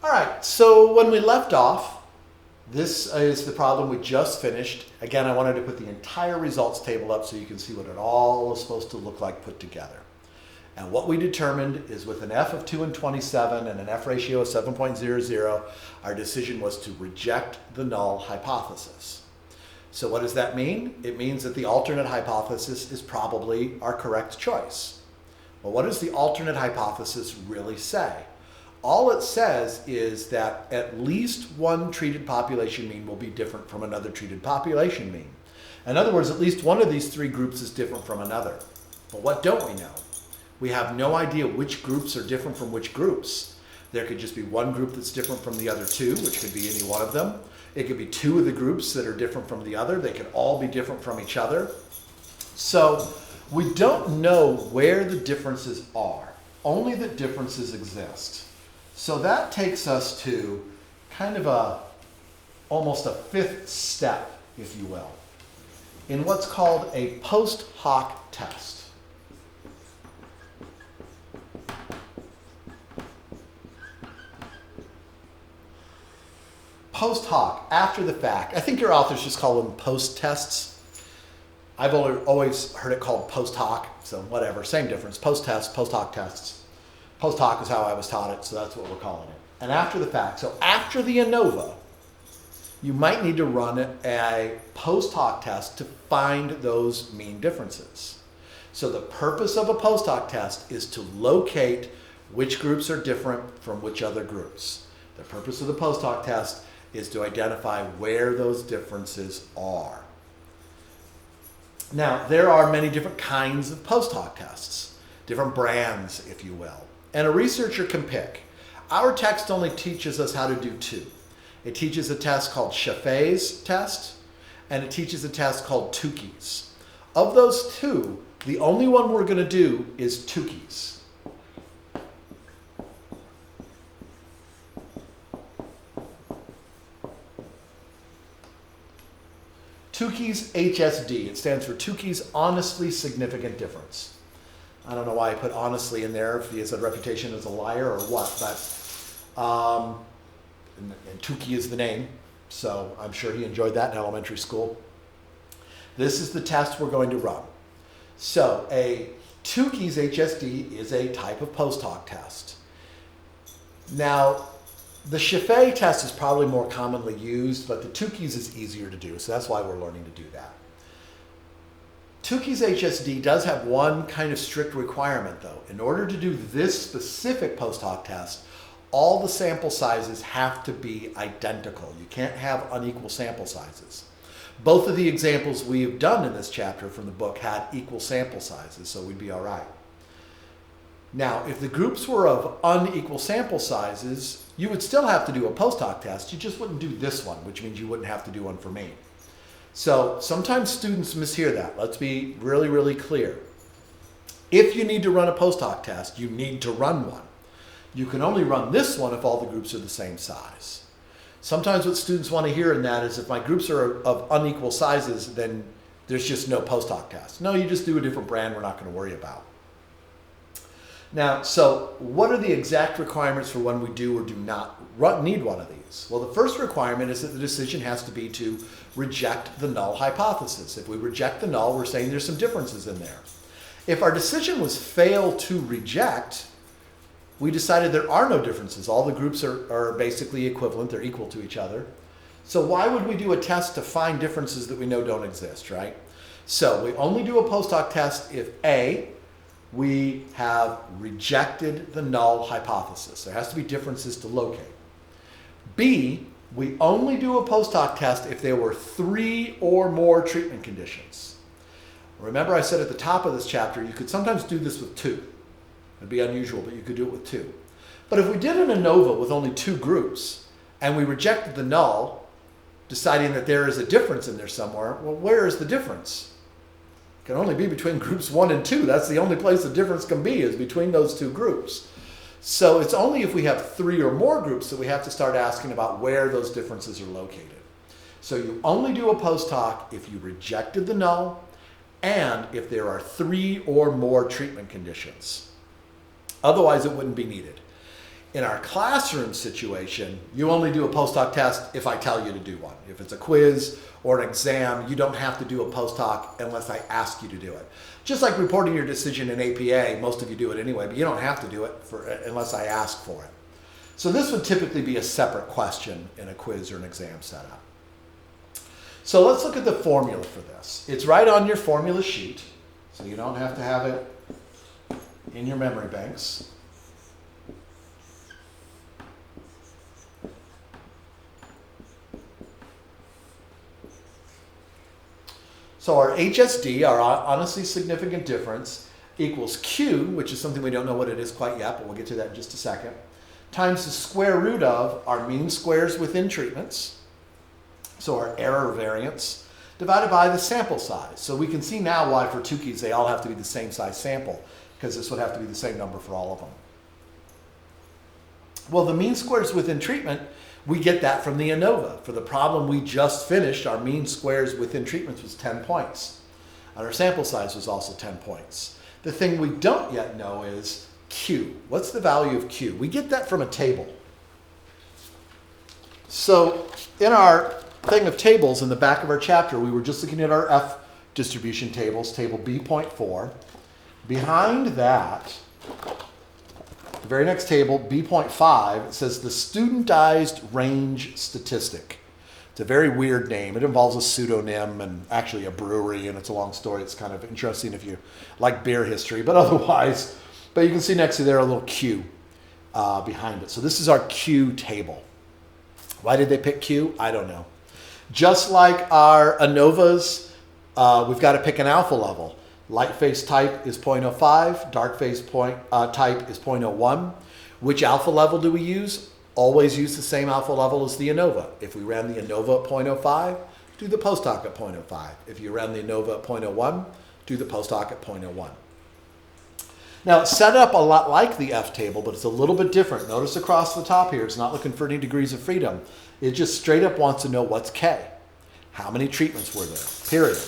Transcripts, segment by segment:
All right, so when we left off, this is the problem we just finished. Again, I wanted to put the entire results table up so you can see what it all is supposed to look like put together. And what we determined is with an F of 227 and an F ratio of 7.00, our decision was to reject the null hypothesis. So what does that mean? It means that the alternate hypothesis is probably our correct choice. Well, what does the alternate hypothesis really say? All it says is that at least one treated population mean will be different from another treated population mean. In other words, at least one of these three groups is different from another. But what don't we know? We have no idea which groups are different from which groups. There could just be one group that's different from the other two, which could be any one of them. It could be two of the groups that are different from the other. They could all be different from each other. So we don't know where the differences are, only that differences exist. So that takes us to kind of almost a fifth step, if you will, in what's called a post hoc test. Post hoc, after the fact. I think your authors just call them post tests. I've always heard it called post hoc, so whatever, same difference. Post tests, post hoc tests. Post hoc is how I was taught it, so that's what we're calling it. And after the fact, so after the ANOVA, you might need to run a post hoc test to find those mean differences. So the purpose of a post hoc test is to locate which groups are different from which other groups. The purpose of the post hoc test is to identify where those differences are. Now, there are many different kinds of post hoc tests, different brands, if you will, and a researcher can pick. Our text only teaches us how to do two. It teaches a test called Chp's test, and it teaches a test called Tukey's. Of those two, the only one we're going to do is Tukey's. Tukey's HSD. It stands for Tukey's Honestly Significant Difference. I don't know why I put honestly in there, if he has a reputation as a liar or what, but and Tukey is the name, so I'm sure he enjoyed that in elementary school. This is the test we're going to run. So a Tukey's HSD is a type of post hoc test. Now, the Chp test is probably more commonly used, but the Tukey's is easier to do, so that's why we're learning to do that. Tukey's HSD does have one kind of strict requirement, though. In order to do this specific post hoc test, all the sample sizes have to be identical. You can't have unequal sample sizes. Both of the examples we have done in this chapter from the book had equal sample sizes, so we'd be all right. Now, if the groups were of unequal sample sizes, you would still have to do a post hoc test. You just wouldn't do this one, which means you wouldn't have to do one for me. So sometimes students mishear that. Let's be really, really clear. If you need to run a post hoc test, you need to run one. You can only run this one if all the groups are the same size. Sometimes what students want to hear in that is if my groups are of unequal sizes, then there's just no post hoc test. No, you just do a different brand we're not going to worry about. Now, so what are the exact requirements for when we do or do not need one of these? Well, the first requirement is that the decision has to be to reject the null hypothesis. If we reject the null, we're saying there's some differences in there. If our decision was fail to reject, we decided there are no differences. All the groups are basically equivalent. They're equal to each other. So why would we do a test to find differences that we know don't exist, right? So we only do a post hoc test if A, we have rejected the null hypothesis. There has to be differences to locate. B, we only do a post hoc test if there were 3 or more treatment conditions. Remember I said at the top of this chapter, you could sometimes do this with 2. It'd be unusual, but you could do it with 2. But if we did an ANOVA with only 2 groups, and we rejected the null, deciding that there is a difference in there somewhere, well, where is the difference? It can only be between groups 1 and 2. That's the only place the difference can be, is between those 2 groups. So it's only if we have 3 or more groups that we have to start asking about where those differences are located. So you only do a post hoc if you rejected the null and if there are 3 or more treatment conditions. Otherwise, it wouldn't be needed. In our classroom situation, you only do a post-hoc test if I tell you to do one. If it's a quiz or an exam, you don't have to do a post-hoc unless I ask you to do it. Just like reporting your decision in APA, most of you do it anyway, but you don't have to do it unless I ask for it. So this would typically be a separate question in a quiz or an exam setup. So let's look at the formula for this. It's right on your formula sheet, so you don't have to have it in your memory banks. So our HSD, our honestly significant difference, equals Q, which is something we don't know what it is quite yet, but we'll get to that in just a second, times the square root of our mean squares within treatments, so our error variance, divided by the sample size. So we can see now why for Tukey's they all have to be the same size sample, because this would have to be the same number for all of them. Well, the mean squares within treatment, we get that from the ANOVA. For the problem we just finished, our mean squares within treatments was 10 points. And our sample size was also 10 points. The thing we don't yet know is Q. What's the value of Q? We get that from a table. So in our thing of tables in the back of our chapter, we were just looking at our F distribution tables, table B.4. Behind that, the very next table, B.5, it says the studentized range statistic. It's a very weird name. It involves a pseudonym and actually a brewery, and it's a long story. It's kind of interesting if you like beer history, but otherwise, but you can see next to there a little Q behind it. So this is our Q table. Why did they pick Q? I don't know. Just like our ANOVAs, we've got to pick an alpha level. Light phase type is 0.05, dark phase type is 0.01. Which alpha level do we use? Always use the same alpha level as the ANOVA. If we ran the ANOVA at 0.05, do the post-hoc at 0.05. If you ran the ANOVA at 0.01, do the post-hoc at 0.01. Now it's set up a lot like the F table, but it's a little bit different. Notice across the top here, it's not looking for any degrees of freedom. It just straight up wants to know what's K. How many treatments were there, period.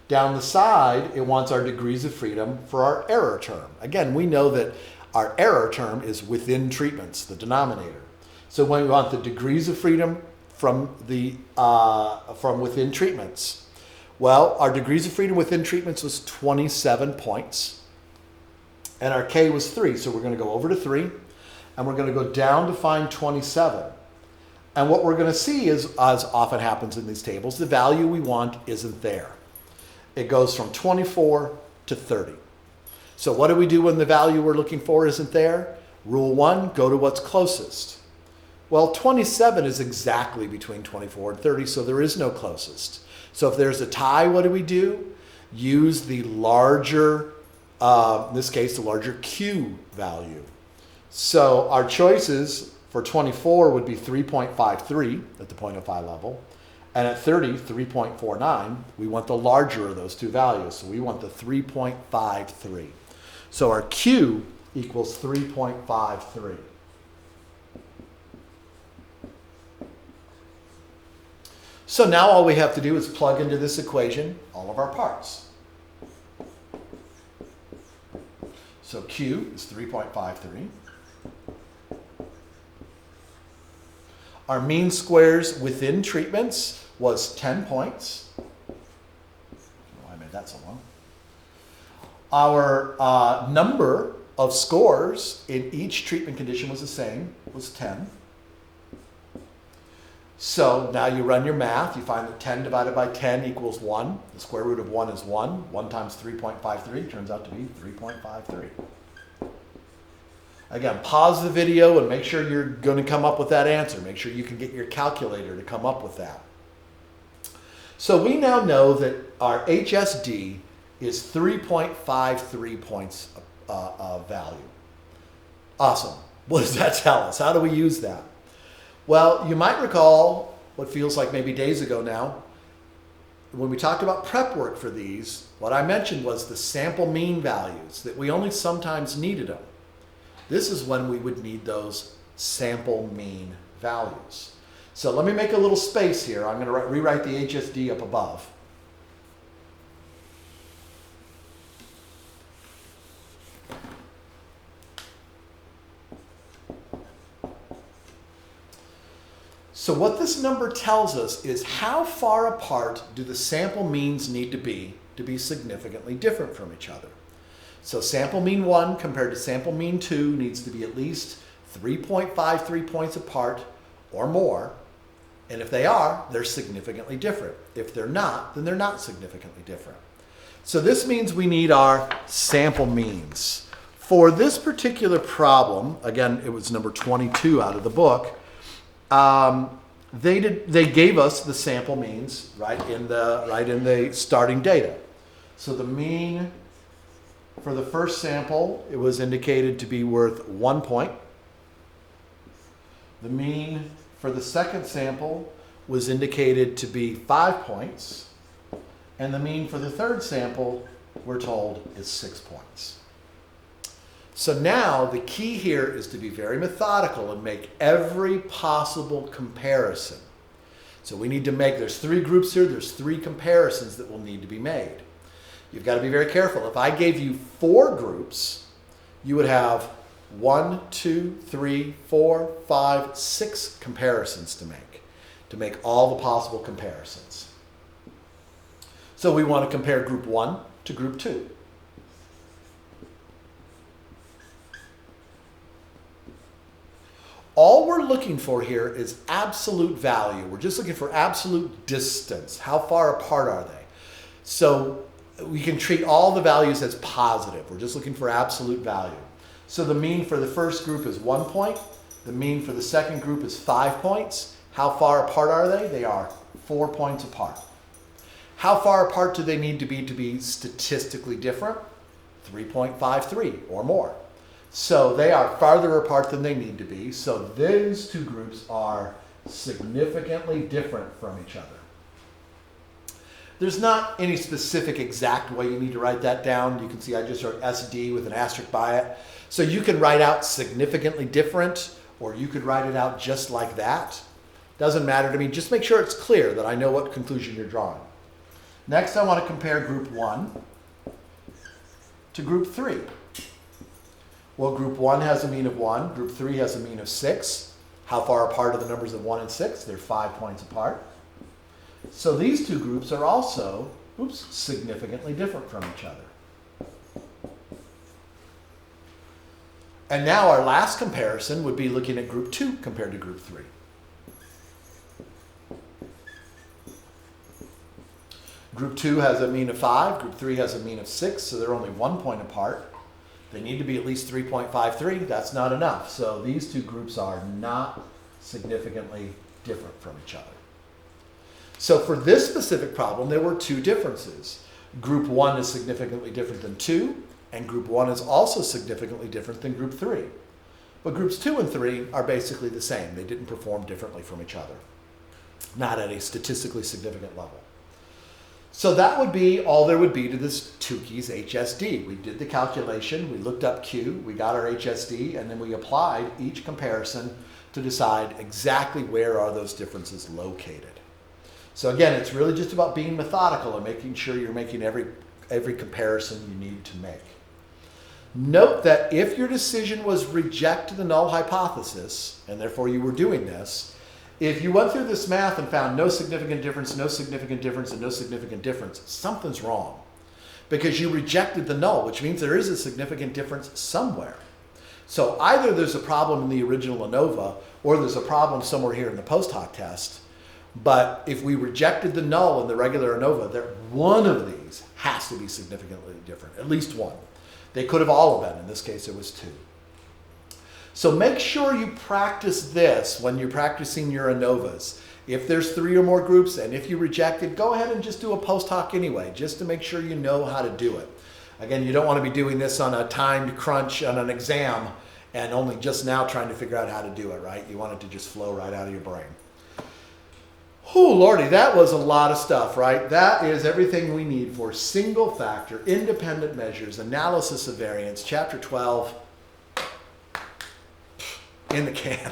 Down the side, it wants our degrees of freedom for our error term. Again, we know that our error term is within treatments, the denominator. So when we want the degrees of freedom from within treatments, well, our degrees of freedom within treatments was 27 points, and our K was 3. So we're going to go over to 3, and we're going to go down to find 27. And what we're going to see is, as often happens in these tables, the value we want isn't there. It goes from 24 to 30. So what do we do when the value we're looking for isn't there? Rule 1, go to what's closest. Well, 27 is exactly between 24 and 30, so there is no closest. So if there's a tie, what do? Use the larger, in this case, the larger Q value. So our choices for 24 would be 3.53 at the 0.05 level. And at 30, 3.49, we want the larger of those two values. So we want the 3.53. So our Q equals 3.53. So now all we have to do is plug into this equation all of our parts. So Q is 3.53. Our mean squares within treatments was 10 points. I don't know why I made that so long. Our number of scores in each treatment condition was the same, was 10. So now you run your math. You find that 10 divided by 10 equals 1. The square root of 1 is 1. 1 times 3.53 turns out to be 3.53. Again, pause the video and make sure you're going to come up with that answer. Make sure you can get your calculator to come up with that. So we now know that our HSD is 3.53 points of value. Awesome. What does that tell us? How do we use that? Well, you might recall what feels like maybe days ago now, when we talked about prep work for these, what I mentioned was the sample mean values, that we only sometimes needed them. This is when we would need those sample mean values. So let me make a little space here. I'm going to rewrite the HSD up above. So what this number tells us is how far apart do the sample means need to be significantly different from each other. So sample mean 1 compared to sample mean 2 needs to be at least 3.53 points apart or more. And if they are, they're significantly different. If they're not, then they're not significantly different. So this means we need our sample means. For this particular problem, again, it was number 22 out of the book, they gave us the sample means right in the starting data. So the mean for the first sample, it was indicated to be worth 1 point. The mean for the second sample was indicated to be 5 points. And the mean for the third sample, we're told, is 6 points. So now the key here is to be very methodical and make every possible comparison. So we need to make, there's 3 groups here, there's 3 comparisons that will need to be made. You've got to be very careful. If I gave you 4 groups, you would have 1, 2, 3, 4, 5, 6 comparisons to make all the possible comparisons. So we want to compare group 1 to group 2. All we're looking for here is absolute value. We're just looking for absolute distance. How far apart are they? So we can treat all the values as positive. We're just looking for absolute value. So the mean for the first group is 1 point. The mean for the second group is 5 points. How far apart are they? They are 4 points apart. How far apart do they need to be statistically different? 3.53 or more. So they are farther apart than they need to be. So these 2 groups are significantly different from each other. There's not any specific exact way you need to write that down. You can see I just wrote SD with an asterisk by it. So you can write out significantly different, or you could write it out just like that. Doesn't matter to me. Just make sure it's clear that I know what conclusion you're drawing. Next, I want to compare group 1 to group 3. Well, group 1 has a mean of 1. Group 3 has a mean of 6. How far apart are the numbers of 1 and 6? They're 5 points apart. So these 2 groups are also, significantly different from each other. And now our last comparison would be looking at group 2 compared to group 3. Group 2 has a mean of 5. Group 3 has a mean of 6, so they're only 1 point apart. They need to be at least 3.53. That's not enough. So these 2 groups are not significantly different from each other. So for this specific problem, there were 2 differences. Group 1 is significantly different than 2, and group 1 is also significantly different than group 3. But groups 2 and 3 are basically the same. They didn't perform differently from each other, not at a statistically significant level. So that would be all there would be to this Tukey's HSD. We did the calculation, we looked up Q, we got our HSD, and then we applied each comparison to decide exactly where are those differences located. So again, it's really just about being methodical and making sure you're making every comparison you need to make. Note that if your decision was reject the null hypothesis, and therefore you were doing this, if you went through this math and found no significant difference, no significant difference, and no significant difference, something's wrong. Because you rejected the null, which means there is a significant difference somewhere. So either there's a problem in the original ANOVA, or there's a problem somewhere here in the Posthoc test. But if we rejected the null in the regular ANOVA, one of these has to be significantly different, at least one. They could have all been. In this case, it was 2. So make sure you practice this when you're practicing your ANOVAs. If there's 3 or more groups, and if you reject it, go ahead and just do a post hoc anyway, just to make sure you know how to do it. Again, you don't want to be doing this on a timed crunch on an exam and only just now trying to figure out how to do it, right? You want it to just flow right out of your brain. Oh, Lordy, that was a lot of stuff, right? That is everything we need for single factor, independent measures, analysis of variance, chapter 12, in the can.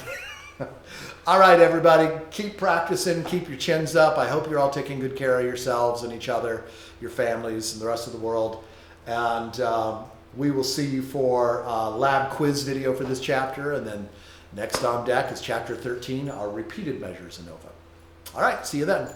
All right, everybody, keep practicing, keep your chins up. I hope you're all taking good care of yourselves and each other, your families, and the rest of the world. And we will see you for a lab quiz video for this chapter, and then Next on deck is Chapter 13, our repeated measures ANOVA. All right, see you then.